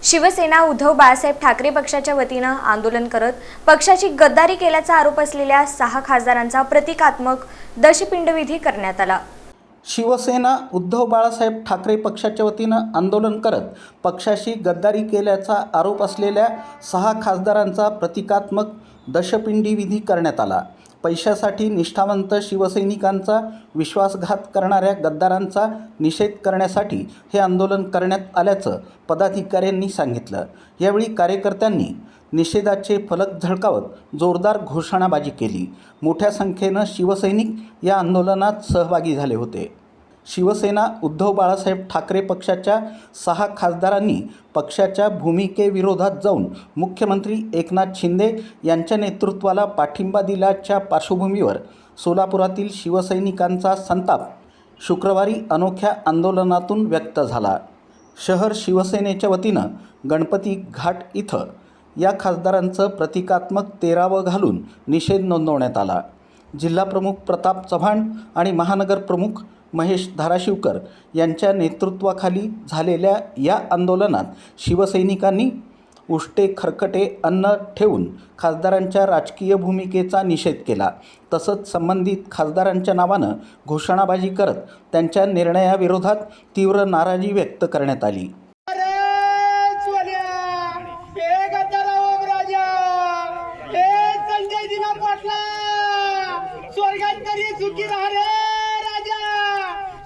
शिवसेना उद्धव बाळासाहेब ठाकरे पक्षाच्या वतीनं आंदोलन करत पक्षाची गद्दारी केल्याचा आरोप असलेल्या 6 खासदारांचा प्रतिकात्मक दशपिंडविधी करण्यात आला। शिवसेना उद्धव बाळासाहेब ठाकरे पक्षाच्या वतीनं आंदोलन करत पक्षाशी गद्दारी केल्याचा आरोप असलेल्या 6 खासदारांचा प्रतिकात्मक दशपिंडीविधी करण्यात आला। पैशासाठी निष्ठावंत शिवसैनिकांचा विश्वासघात करणाऱ्या गद्दारांचा निषेध करण्यासाठी हे आंदोलन करण्यात आल्याचं पदाधिकाऱ्यांनी सांगितलं। यावेळी कार्यकर्त्यांनी निषेधाचे फलक झळकावत जोरदार घोषणाबाजी केली। मोठ्या संख्येनं शिवसैनिक या आंदोलनात सहभागी झाले होते। शिवसेना उद्धव बाळासाहेब ठाकरे पक्षाच्या 6 खासदारांनी पक्षाच्या भूमिकेविरोधात जाऊन मुख्यमंत्री एकनाथ शिंदे यांच्या नेतृत्वाला पाठिंबा दिल्याच्या पार्श्वभूमीवर सोलापुरातील शिवसैनिकांचा संताप शुक्रवारी अनोख्या आंदोलनातून व्यक्त झाला। शहर शिवसेनेच्या वतीनं गणपती घाट इथं या खासदारांचं प्रतिकात्मक तेरावं घालून निषेध नोंदवण्यात आला। जिल्हाप्रमुख प्रताप चव्हाण आणि महानगर प्रमुख महेश धाराशिवकर यांच्या नेतृत्वाखाली झालेल्या या आंदोलनात शिवसैनिकांनी उष्टे खरकटे अन्न ठेवून खासदारांच्या राजकीय भूमिकेचा निषेध केला। तसंच संबंधित खासदारांच्या नावानं घोषणाबाजी करत त्यांच्या निर्णयाविरोधात तीव्र नाराजी व्यक्त करण्यात आली।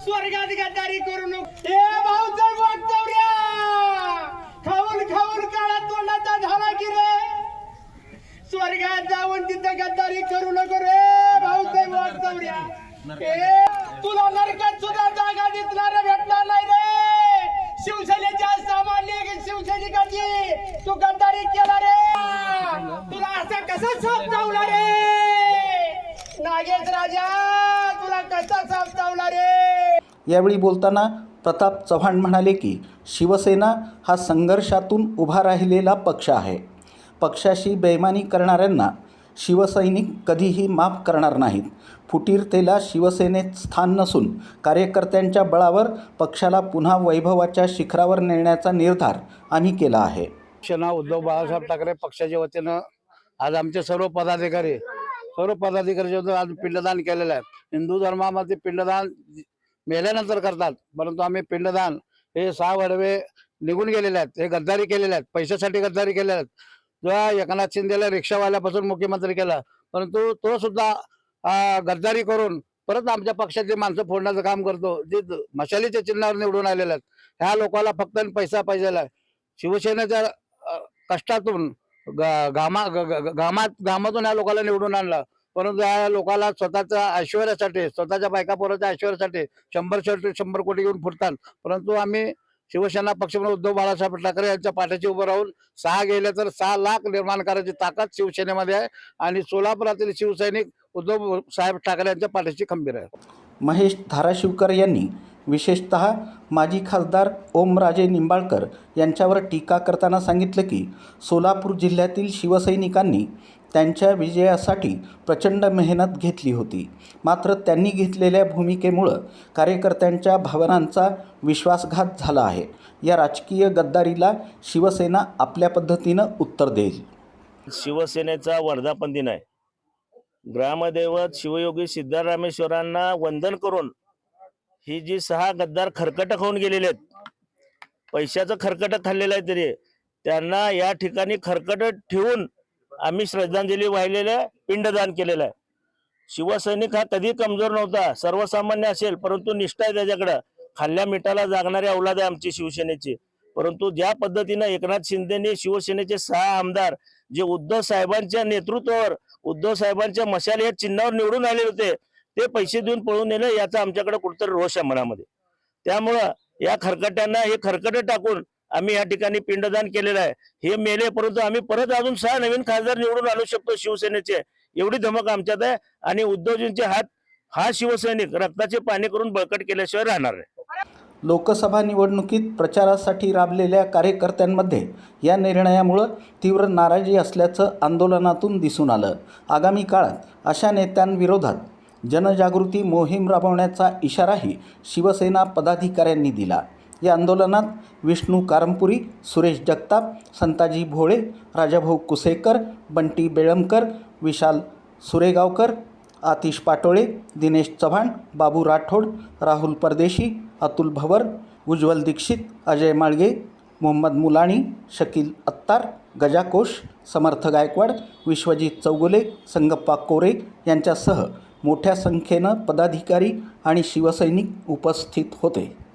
स्वर्गात गद्दारी करू नको हे भाऊसाहेब वागचौऱ्या खाऊन खाऊन काळा तोंडाचा झाला की रे स्वर्गात जाऊन तिथं गद्दारी करू नको रे भाऊसाहेब वागचौऱ्या हे तुला नरकात सुद्धा जागा दिसणार भेटणार नाही रे। शिवसेनेच्या सामान्य शिवसैनिकाची तू गद्दारी केला रे तुला असं कसं सावला रे नागेश राजा तुला कसा सावला रे। यावेळी बोलताना प्रताप चव्हाण म्हणाले की शिवसेना हा संघर्षातून उभा राहिलेला पक्ष आहे। पक्षाशी बेईमानी करणाऱ्यांना शिवसैनिक कधीही माफ करणार नाहीत। फुटीरतेला शिवसेनेत स्थान नसून कार्यकर्त्यांच्या बळावर पक्षाला पुन्हा वैभवाच्या शिखरावर नेण्याचा निर्धार आम्ही केला आहे। शिवसेना उद्धव बाळासाहेब ठाकरे पक्षाच्या वतीनं आज आमचे सर्व पदाधिकारी आज पिंडदान केलेलं आहे। हिंदू धर्मामध्ये पिंडदान मेल्यानंतर करतात, परंतु आम्ही पिंडदान हे 6 वडवे निघून गेलेले आहेत, हे गद्दारी केलेले आहेत, पैशासाठी गद्दारी केलेल्या आहेत। जो एकनाथ शिंदेला रिक्षावाल्यापासून मुख्यमंत्री केला, परंतु तो सुद्धा गद्दारी करून परत आमच्या पक्षातली माणसं फोडण्याचं काम करतो, जे मशालीच्या चिन्हावर निवडून आलेले आहेत। ह्या लोकांना फक्त पैसा पाहिजेला आहे। शिवसेनेच्या कष्टातून घामातून या लोकांना निवडून आणला, परंतु या लोकांना स्वतःच्या ऐश्वर्यासाठी स्वतःच्या बायका पोराच्या ऐश्वर्यासाठी 100 कोटी घेऊन फुटतात। परंतु आम्ही शिवसेना पक्ष म्हणून उद्धव बाळासाहेब ठाकरे यांच्या पाठीशी उभं राहून 6 गेले तर 6 लाख निर्माण करायची ताकद शिवसेनेमध्ये आहे आणि सोलापुरातील शिवसैनिक उद्धव साहेब ठाकरे यांच्या पाठीशी खंबीर आहे। महेश धाराशिवकर यांनी विशेषतः माजी खासदार ओमराजे निंबाळकर यांच्यावर टीका करताना सांगितलं की सोलापूर जिल्ह्यातील शिवसैनिकांनी त्यांच्या विजयासाठी प्रचंड मेहनत घेतली होती, मात्र त्यांनी घेतलेल्या भूमिकेमुळं कार्यकर्त्यांच्या भावनांचा विश्वासघात झाला आहे। या राजकीय गद्दारीला शिवसेना आपल्या पद्धतीनं उत्तर देईल। शिवसेनेचा वर्धापन दिन आहे। ग्रामदैवत शिवयोगी सिद्धरामेश्वरांना वंदन करून ही जी 6 गद्दार खरकट खाऊन गेलेले आहेत, पैशाचं खरकट खाल्लेलं आहे, तरी त्यांना या ठिकाणी खरकट ठेवून आम्ही श्रद्धांजली वाहिलेलं पिंडदान केलेलं आहे। शिवसैनिक हा कधी कमजोर नव्हता, सर्वसामान्य असेल, परंतु निष्ठा आहे त्याच्याकडं। खाल्ल्या मिठाला जागणारी औलाद आहे आमची शिवसेनेची। परंतु ज्या पद्धतीनं एकनाथ शिंदेने शिवसेनेचे 6 आमदार जे उद्धव साहेबांच्या नेतृत्वावर उद्धव साहेबांच्या मशाल या चिन्हावर निवडून आले होते, ते पैसे देऊन पळून नेले, याचा आमच्याकडे कुठेतरी रोष आहे मनामध्ये। त्यामुळं या खरकट्यांना हे खरकट टाकून आम्ही या ठिकाणी पिंडदान केलेलं आहे। हे मेले, परंतु आम्ही परत अजून 6 नवीन खासदार निवडून आणू शकतो शिवसेनेचे, एवढी धमक आमच्यात आहे। आणि उद्धवजींचे हात हा शिवसैनिक रक्ताचे पाणी करून बळकट केल्याशिवाय राहणार नाही। लोकसभा निवडणुकीत प्रचारासाठी राबलेल्या कार्यकर्त्यांमध्ये या निर्णयामुळं तीव्र नाराजी असल्याचं आंदोलनातून दिसून आलं। आगामी काळात अशा नेत्यांविरोधात जनजागृती मोहीम राबवण्याचा इशाराही शिवसेना पदाधिकाऱ्यांनी दिला। या आंदोलनात विष्णू कारंपुरी, सुरेश जगताप, संताजी भोळे, राजाभाऊ कुसेकर, बंटी बेळमकर, विशाल सुरेगावकर, आतिश पाटोळे, दिनेश चव्हाण, बाबू राठोड, राहुल परदेशी, अतुल भवर, उज्ज्वल दीक्षित, अजय माळगे, मोहम्मद मुलाणी, शकील अत्तार, गजाकोश, समर्थ गायकवाड, विश्वजित चौगुले, संगप्पा कोरे यांच्यासह मोठ्या संख्येनं पदाधिकारी आणि शिवसैनिक उपस्थित होते.